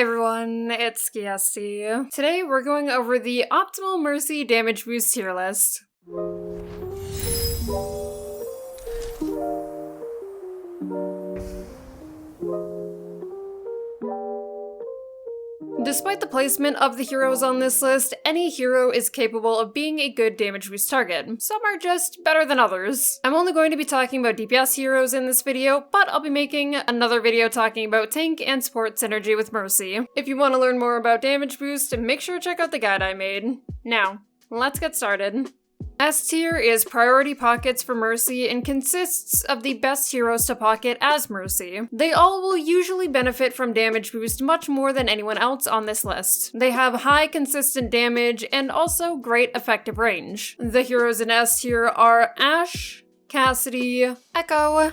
everyone, it's Skiesti. Today we're going over the optimal Mercy damage boost tier list. Despite the placement of the heroes on this list, any hero is capable of being a good damage boost target. Some are just better than others. I'm only going to be talking about DPS heroes in this video, but I'll be making another video talking about tank and support synergy with Mercy. If you want to learn more about damage boost, make sure to check out the guide I made. Now, let's get started. S tier is priority pockets for Mercy and consists of the best heroes to pocket as Mercy. They all will usually benefit from damage boost much more than anyone else on this list. They have high consistent damage and also great effective range. The heroes in S tier are Ashe, Cassidy, Echo,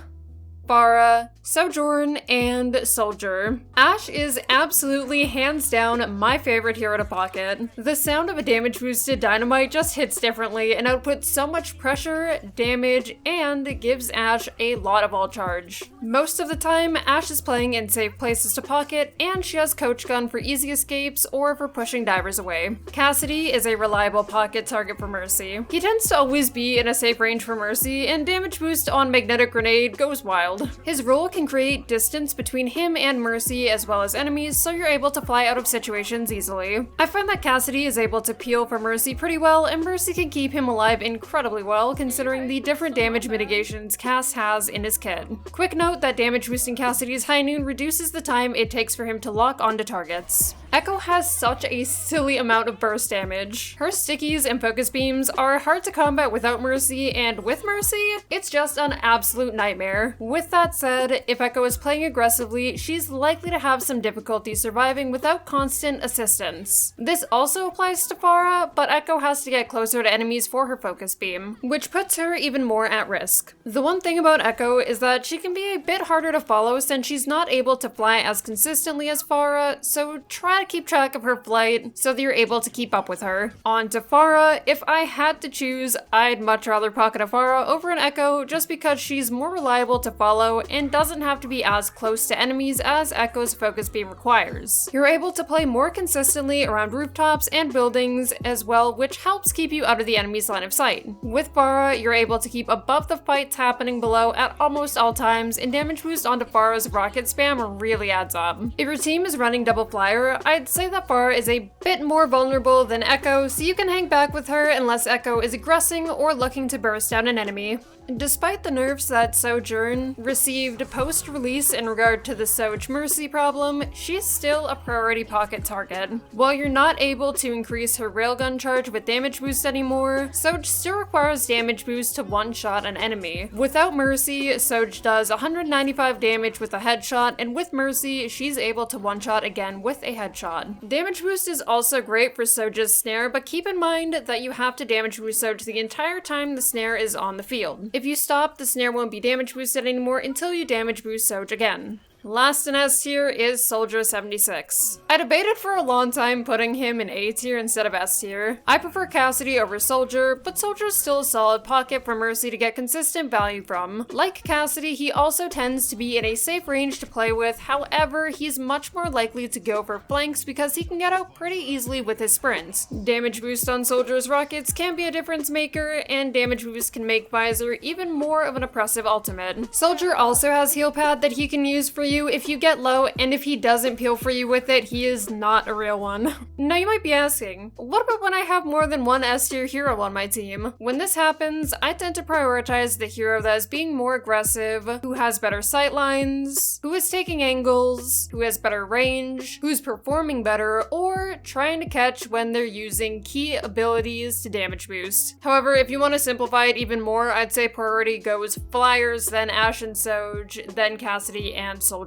Pharah, Sojourn, and Soldier. Ashe is absolutely hands down my favorite hero to pocket. The sound of a damage boosted dynamite just hits differently and outputs so much pressure, damage, and gives Ashe a lot of all charge. Most of the time, Ashe is playing in safe places to pocket, and she has Coach Gun for easy escapes or for pushing divers away. Cassidy is a reliable pocket target for Mercy. He tends to always be in a safe range for Mercy, and damage boost on Magnetic Grenade goes wild. His role can create distance between him and Mercy as well as enemies, so you're able to fly out of situations easily. I find that Cassidy is able to peel for Mercy pretty well, and Mercy can keep him alive incredibly well considering the different damage mitigations Cass has in his kit. Quick note that damage boosting Cassidy's High Noon reduces the time it takes for him to lock onto targets. Echo has such a silly amount of burst damage. Her stickies and focus beams are hard to combat without Mercy, and with Mercy, it's just an absolute nightmare. With that said, if Echo is playing aggressively, she's likely to have some difficulty surviving without constant assistance. This also applies to Pharah, but Echo has to get closer to enemies for her focus beam, which puts her even more at risk. The one thing about Echo is that she can be a bit harder to follow since she's not able to fly as consistently as Pharah, so try to keep track of her flight so that you're able to keep up with her. On to Pharah. If I had to choose, I'd much rather pocket a Pharah over an Echo just because she's more reliable to follow and doesn't have to be as close to enemies as Echo's focus beam requires. You're able to play more consistently around rooftops and buildings as well, which helps keep you out of the enemy's line of sight. With Pharah, you're able to keep above the fights happening below at almost all times, and damage boost onto Pharah's rocket spam really adds up. If your team is running double flyer, I'd say that Pharah is a bit more vulnerable than Echo, so you can hang back with her unless Echo is aggressing or looking to burst down an enemy. Despite the nerfs that Sojourn received post-release in regard to the Soj Mercy problem, she's still a priority pocket target. While you're not able to increase her railgun charge with damage boost anymore, Soj still requires damage boost to one-shot an enemy. Without Mercy, Soj does 195 damage with a headshot, and with Mercy, she's able to one-shot again with a headshot. Damage boost is also great for Soj's snare, but keep in mind that you have to damage boost Soj the entire time the snare is on the field. If you stop, the snare won't be damage boosted anymore until you damage boost Soj again. Last in S tier is Soldier 76. I debated for a long time putting him in A tier instead of S tier. I prefer Cassidy over Soldier, but Soldier's still a solid pocket for Mercy to get consistent value from. Like Cassidy, he also tends to be in a safe range to play with, however, he's much more likely to go for flanks because he can get out pretty easily with his sprints. Damage boost on Soldier's rockets can be a difference maker, and damage boost can make Visor even more of an oppressive ultimate. Soldier also has heal pad that he can use for you if you get low, and if he doesn't peel for you with it, he is not a real one. Now you might be asking, what about when I have more than one S tier hero on my team? When this happens, I tend to prioritize the hero that is being more aggressive, who has better sight lines, who is taking angles, who has better range, who's performing better, or trying to catch when they're using key abilities to damage boost. However, if you want to simplify it even more, I'd say priority goes Flyers, then Ashe and Soj, then Cassidy and Soldier.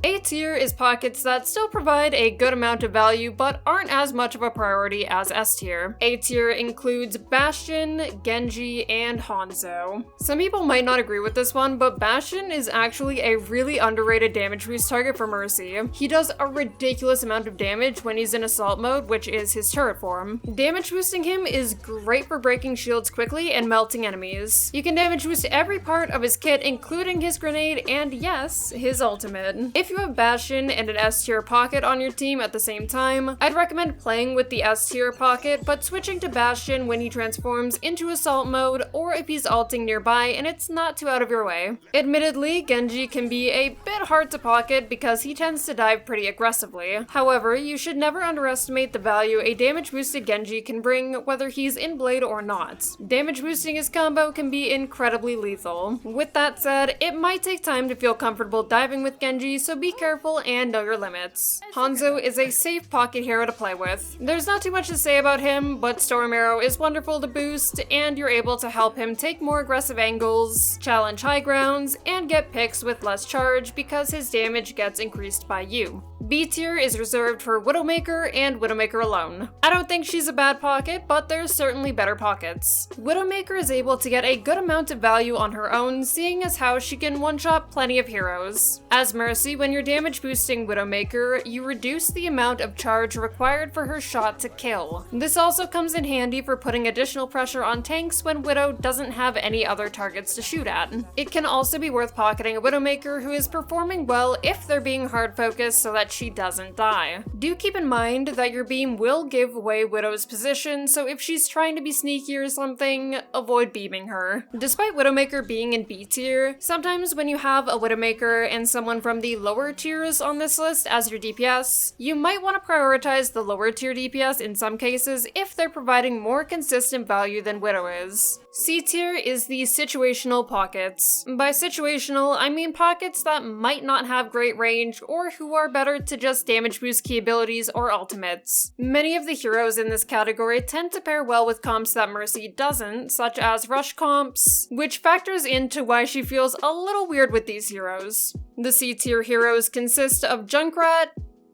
A tier is pockets that still provide a good amount of value but aren't as much of a priority as S tier. A tier includes Bastion, Genji, and Hanzo. Some people might not agree with this one, but Bastion is actually a really underrated damage boost target for Mercy. He does a ridiculous amount of damage when he's in assault mode, which is his turret form. Damage boosting him is great for breaking shields quickly and melting enemies. You can damage boost every part of his kit, including his grenade and, yes, his ultimate. limit. If you have Bastion and an S tier pocket on your team at the same time, I'd recommend playing with the S tier pocket, but switching to Bastion when he transforms into assault mode, or if he's ulting nearby and it's not too out of your way. Admittedly, Genji can be a bit hard to pocket because he tends to dive pretty aggressively. However, you should never underestimate the value a damage boosted Genji can bring, whether he's in Blade or not. Damage boosting his combo can be incredibly lethal. With that said, it might take time to feel comfortable diving with Genji, so be careful and know your limits. Hanzo is a safe pocket hero to play with. There's not too much to say about him, but Storm Arrow is wonderful to boost, and you're able to help him take more aggressive angles, challenge high grounds, and get picks with less charge because his damage gets increased by you. B tier is reserved for Widowmaker and Widowmaker alone. I don't think she's a bad pocket, but there's certainly better pockets. Widowmaker is able to get a good amount of value on her own, seeing as how she can one-shot plenty of heroes. As Mercy, when you're damage boosting Widowmaker, you reduce the amount of charge required for her shot to kill. This also comes in handy for putting additional pressure on tanks when Widow doesn't have any other targets to shoot at. It can also be worth pocketing a Widowmaker who is performing well if they're being hard focused so that she doesn't die. Do keep in mind that your beam will give away Widow's position, so if she's trying to be sneaky or something, avoid beaming her. Despite Widowmaker being in B tier, sometimes when you have a Widowmaker and someone from the lower tiers on this list as your DPS, you might want to prioritize the lower tier DPS in some cases if they're providing more consistent value than Widow is. C tier is the situational pockets. By situational, I mean pockets that might not have great range or who are better to just damage boost key abilities or ultimates. Many of the heroes in this category tend to pair well with comps that Mercy doesn't, such as rush comps, which factors into why she feels a little weird with these heroes. The C tier heroes consist of Junkrat,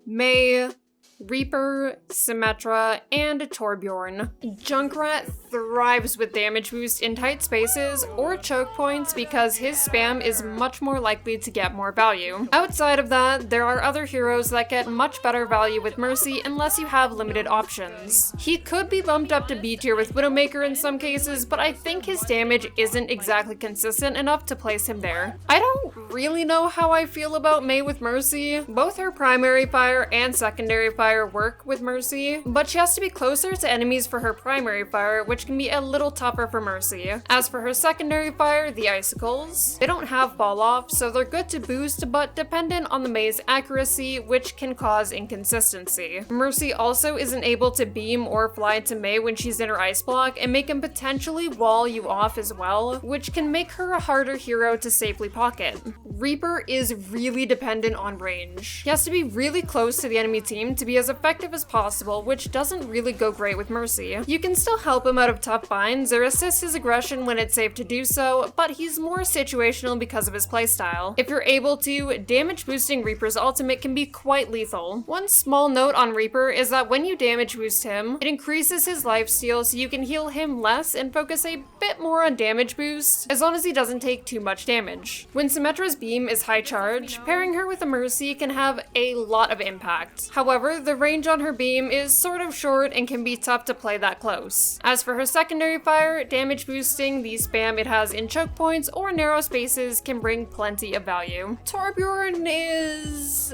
Mei, Reaper, Symmetra, and Torbjorn. Junkrat thrives with damage boost in tight spaces or choke points because his spam is much more likely to get more value. Outside of that, there are other heroes that get much better value with Mercy unless you have limited options. He could be bumped up to B tier with Widowmaker in some cases, but I think his damage isn't exactly consistent enough to place him there. I don't really know how I feel about Mei with Mercy. Both her primary fire and secondary fire work with Mercy, but she has to be closer to enemies for her primary fire, which can be a little tougher for Mercy. As for her secondary fire, the Icicles, they don't have fall off, so they're good to boost, but dependent on the Mei's accuracy, which can cause inconsistency. Mercy also isn't able to beam or fly to Mei when she's in her ice block, and can potentially wall you off as well, which can make her a harder hero to safely pocket. Reaper is really dependent on range. He has to be really close to the enemy team to be as effective as possible, which doesn't really go great with Mercy. You can still help him out of tough binds or assist his aggression when it's safe to do so, but he's more situational because of his playstyle. If you're able to, damage boosting Reaper's ultimate can be quite lethal. One small note on Reaper is that when you damage boost him, it increases his lifesteal so you can heal him less and focus a bit more on damage boost, as long as he doesn't take too much damage. When Symmetra's beam is high charge, pairing her with a Mercy can have a lot of impact. However, the range on her beam is sort of short and can be tough to play that close. As for her secondary fire, damage boosting the spam it has in choke points or narrow spaces can bring plenty of value. Torbjorn is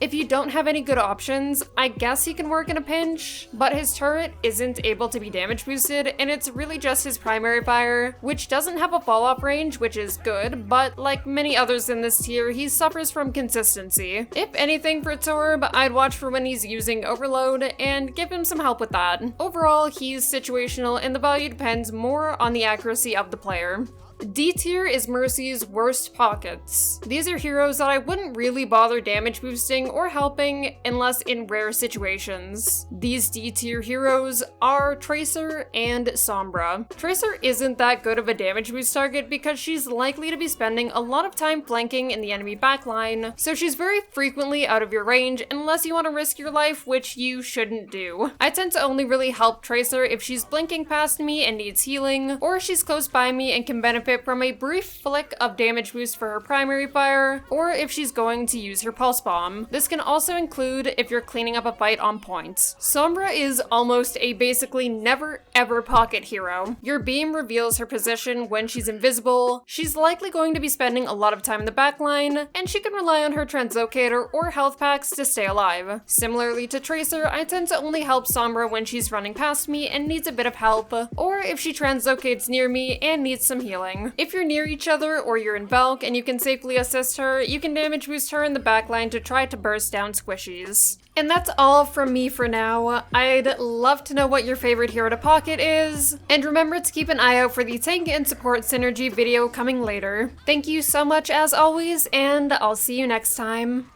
if you don't have any good options, I guess he can work in a pinch, but his turret isn't able to be damage boosted, and it's really just his primary fire, which doesn't have a fall off range, which is good, but like many others in this tier, he suffers from consistency. If anything for Torb, I'd watch for when he's using overload and give him some help with that. Overall, he's situational and the value depends more on the accuracy of the player. D tier is Mercy's worst pockets. These are heroes that I wouldn't really bother damage boosting or helping unless in rare situations. These D tier heroes are Tracer and Sombra. Tracer isn't that good of a damage boost target because she's likely to be spending a lot of time flanking in the enemy backline, so she's very frequently out of your range unless you want to risk your life, which you shouldn't do. I tend to only really help Tracer if she's blinking past me and needs healing, or she's close by me and can benefit benefit from a brief flick of damage boost for her primary fire, or if she's going to use her pulse bomb. This can also include if you're cleaning up a fight on point. Sombra is almost a basically never ever pocket hero. Your beam reveals her position when she's invisible, she's likely going to be spending a lot of time in the backline, and she can rely on her translocator or health packs to stay alive. Similarly to Tracer, I tend to only help Sombra when she's running past me and needs a bit of help, or if she translocates near me and needs some healing. If you're near each other or you're in bulk and you can safely assist her, you can damage boost her in the backline to try to burst down squishies. And that's all from me for now. I'd love to know what your favorite hero to pocket is, and remember to keep an eye out for the tank and support synergy video coming later. Thank you so much as always, and I'll see you next time.